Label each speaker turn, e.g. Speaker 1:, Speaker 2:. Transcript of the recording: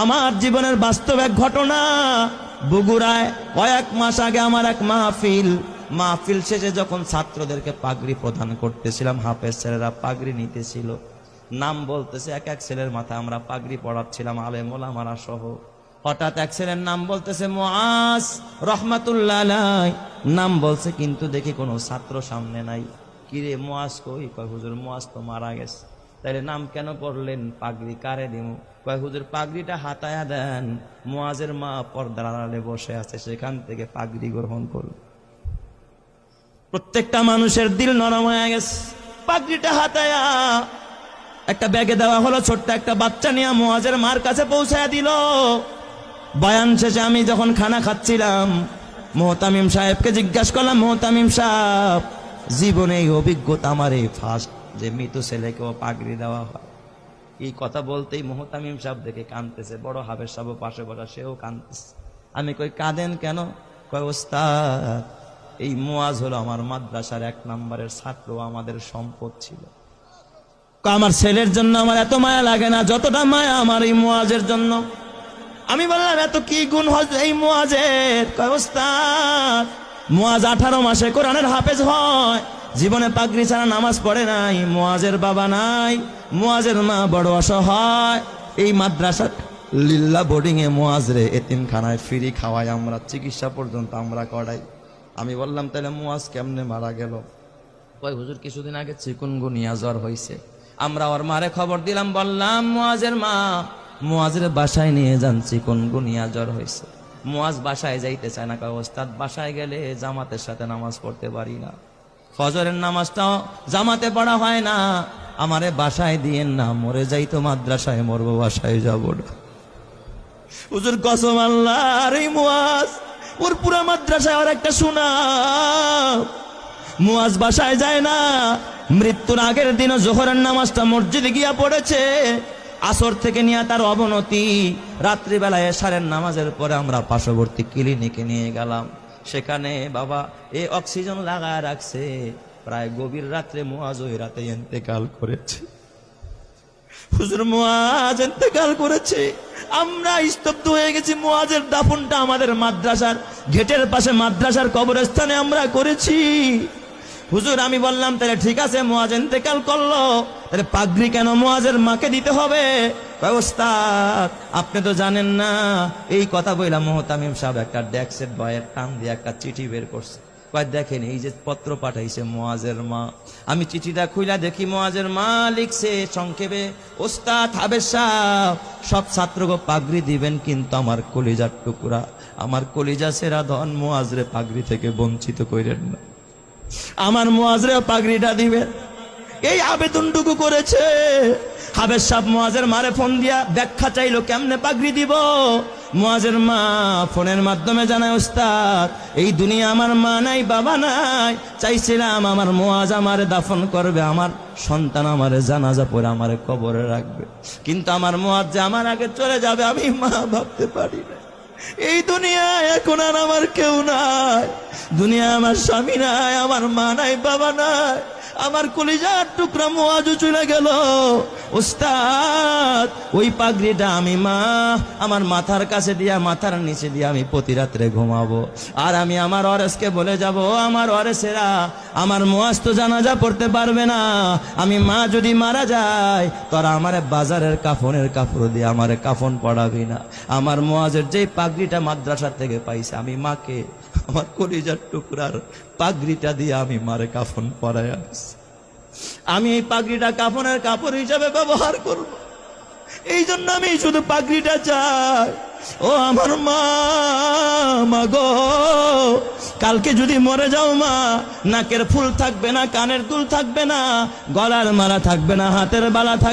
Speaker 1: আমার জীবনের বাস্তব এক ঘটনা। বগুড়ায় কয়েক মাস আগে আমার এক মাহফিল শেষে যখন ছাত্রদেরকে পাগড়ি প্রদান করতেছিলাম, হাফেজ ছেলেরা পাগড়ি নিতেছিল, নাম বলতেছে এক এক ছেলের মাথায় আমরা পাগড়ি পড়াচ্ছিলাম, আলেম ওলামারা সহ। হঠাৎ এক ছেলের নাম বলতেছে মুআজ রহমাতুল্লাহ আলাইহি, নাম বলছে, কিন্তু দেখি কোনো ছাত্র সামনে নাই। কিরে মুআজ কই? কয় হুজুর মুআজ তো মারা গেছে। তাইলে নাম কেন পড়লেন? পাগড়ি কারে দিমু? কয় হুজুর পাগড়িটা হাতায়া দেন, মুআজের মা পর্দার আড়ালে বসে আছে, সেখান থেকে পাগড়ি গ্রহণ করুন। প্রত্যেকটা মানুষের দিল নরম হয়ে গেছে। পাগড়িটা হাতায়া একটা ব্যাগে দেওয়া হলো, ছোট্ট একটা বাচ্চা নিয়ে মুআজের মার কাছে পৌঁছায়া দিল। বয়ান শেষে আমি যখন খানা খাচ্ছিলাম, মোহতামিম সাহেবকে জিজ্ঞাসা করলাম, মোহতামিম সাহেব, জীবনে এই অভিজ্ঞতা আমার এই ফার্স্ট যে মৃত ছেলেকেও পাগড়ি দেওয়া হয়। এই কথা বলতেই মোহতামিম সাহেব দেখে কাঁদতেছে, বড় হাফেজ সাহেব পাশে বসা, সেও কাঁদতেছে। আমি কই কাঁদেন কেন? কয় ওস্তাদ, এই মুআজ হলো আমার মাদ্রাসার 1 নম্বরের ছাত্র, আমাদের সম্পদ ছিল। আমার ছেলের জন্য আমার এত মায়া লাগে না যতটা মায়া আমার এই মুআজের জন্য। আমি বললাম এত কি গুণ এই মুআজের? কয় ওস্তাদ, মুআজ 18 মাসে কোরআনের হাফেজ হয়, জীবনে পাগড়ি ছাড়া নামাজ পড়ে নাই, মুআজের বাবা নাই, মুআজের মা বড় অসহায়, এই মাদ্রাসা লিল্লা বোর্ডিং এ মুআজরে এতিমখানায় ফ্রি খাওয়াই আমরা, চিকিৎসা পর্যন্ত আমরা করাই। আমি বললাম তাহলে মুআজ কেমনে মারা গেল? কয় হুজুর কিছুদিন আগে চিকুনগুনিয়া জ্বর হয়েছে, আমরা ওর মারে খবর দিলাম, বললাম মুআজের মা মুআজের বাসায় নিয়ে যান, চিকুনগুনিয়া জ্বর হয়েছে। মুআজ বাসায় যাইতে চায় না। কয় ওস্তাদ বাসায় গেলে জামাতের সাথে নামাজ পড়তে পারি না, ফজরের নামাজটাও জামাতে পড়া হয় না, আমারে বাসায় দিয়েন না, মরে যাইতো মাদ্রাসায়, মরবো বাসায় যাব না। হুজুর কসম আল্লাহ, আর এই মুআজ ওর পুরা মাদ্রাসায় আর একটা সুনাম। মুআজ বাসায় যায় না, মৃত্যুর আগের দিনও জোহরের নামাজটা মসজিদে গিয়া পড়েছে। আসর থেকে নিয়ে তার অবনতি, রাত্রিবেলায় এশারের নামাজের পরে আমরা পার্শ্ববর্তী ক্লিনিকে নিয়ে গেলাম। সেখানে বাবা এই অক্সিজেন লাগায় রাখছে, প্রায় গভীর রাত্রে মুআজ ওই রাতে ইন্তেকাল করেছে। হুজুর মুআজ ইন্তেকাল করেছে, আমরা স্তব্ধ হয়ে গেছি। মুআজের দাফনটা আমাদের মাদ্রাসার গেটের পাশে মাদ্রাসার কবরস্থানে আমরা করেছি। হুজুর আমি বললাম তাহলে ঠিক আছে, মুআজ ইন্তেকাল করলো, তাহলে পাগড়ি কেন মুআজের মাকে দিতে হবে? ওস্তাদ আপনি তো জানেন না। এই কথা বললাম, মোহতামিম সাহেব একটা ডেস্কের বয়ের টান দিয়ে একটা চিঠি বের করছে। কয় দেখেন এই যে পত্র পাঠাইছে মুআজের মা। আমি চিঠিটা খুইলা দেখি মুআজের মা লিখছে সংক্ষেপে, ওস্তাদ হাফেজ সাহেব সব ছাত্রকে পাগড়ি দিবেন, কিন্তু আমার কলিজার টুকরা, আমার কলিজা সেরা ধন মুআজরে পাগড়ি থেকে বঞ্চিত কইরেন না, আমার মুআজরে পাগড়িটা দিবেন। এই আবেদনটুকু করেছে। হাফেজ সাহেব মুআজের মারে ফোন দিয়া ব্যাখ্যা চাইলো কেমনে পাগড়ি দিব। মুআজের মা ফোনের মাধ্যমে জানায়, ওস্তাদ এই দুনিয়া আমার মা নাই, বাবা নাই, চাইছিলাম আমার মুআজ আমারে দাফন করবে, আমার সন্তান আমারে জানাজা পড়ে আমারে কবরে রাখবে, কিন্তু আমার মুআজ যে আমার আগে চলে যাবে আমি মা ভাবতে পারি না। এই দুনিয়ায় এখন আর আমার কেউ নাই, দুনিয়া আমার স্বামী নাই, আমার মা নাই, বাবা নাই, আমার কলিজার টুকরা মুআজ চলে গেল। ওস্তাদ ওই পাগড়িটা আমি মা আমার মাথার কাছে দিয়া, মাথার নিচে দিয়া আমি প্রতি রাত্রে ঘুমাবো, আর আমি আমার ওয়ারেসকে বলে যাব, আমার ওয়ারেসেরা আমার মুআজ তো জানাজা পড়তে পারবে না, আমি মা যদি মারা যায় তোরা আমারে বাজারের কাফনের কাপড় দিয়ে আমারে কাফন পড়াবি না। আমার মুআজের যেই পাগড়িটা মাদ্রাসা থেকে পাইছে, আমি মাকে আমার কলিজার টুকরার পাগড়িটা দিয়ে আমি মারে কাফন পরাই আনছি। আমি এই পাগড়িটা কাফনের কাপড় হিসাবে ব্যবহার করব, এই জন্য আমি শুধু পাগড়িটা চাই। ও আমার মা, মা গো, কালকে যদি মরে যাও মা, নাকের ফুল থাকবে না, কানের দুল থাকবে না, গলার মালা থাকবে না, হাতের বালা থাকবে